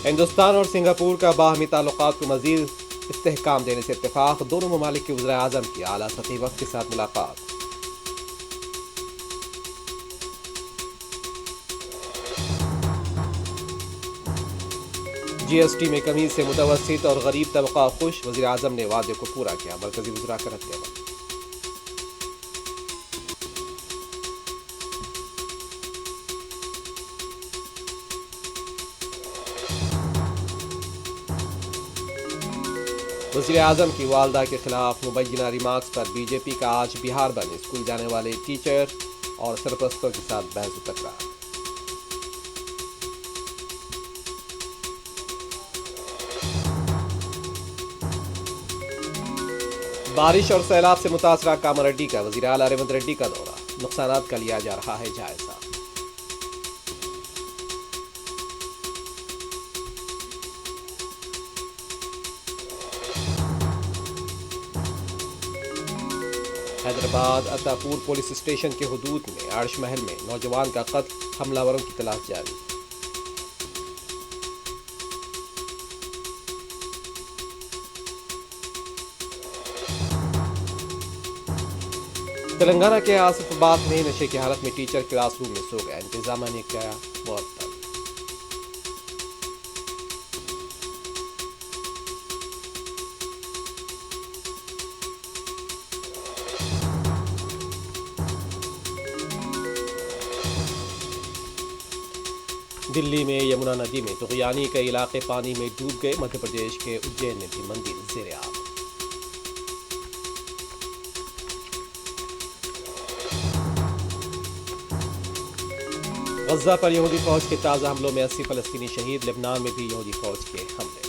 हिंदुस्तान और सिंगापुर का बाहमी ताल्लुकात को मजीद इस्तेहकाम देने से इत्तेफाक। दोनों ममालिक के वज़ीर आज़म की आला सतही वक्त के साथ मुलाकात। GST में कमी से मुतवस्सित और गरीब तबका खुश। वज़ीर आज़म ने वादे को पूरा किया। मरकजी वज़रा का रद्द-ए-अमल। वज़ीर आज़म की वालदा के खिलाफ मुबैना रिमार्क्स पर BJP का आज बिहार बंद। स्कूल जाने वाले टीचर और सरपरस्तों के साथ बहस तकरार। बारिश और सैलाब से मुतासरा कामारेड्डी का वज़ीर आला रेवंत रेड्डी का दौरा। नुकसानात का लिया जा रहा है जायजा। हैदराबाद अतापुर पुलिस स्टेशन के हुदूद में आर्श महल में नौजवान का कत्ल। हमलावरों की तलाश जारी। तेलंगाना के आसिफाबाद में नशे की हालत में टीचर क्लासरूम में सो गया। इंतजामिया ने किया मुअत्तल। दिल्ली में यमुना नदी में तुगयानी के इलाके पानी में डूब गए। मध्य प्रदेश के उज्जैन में भी मंदिर ज़ेर-ए-आब। गज़ा पर यहूदी फौज के ताज़ा हमलों में 80 फ़लस्तीनी शहीद। लेबनान में भी यहूदी फौज के हमले।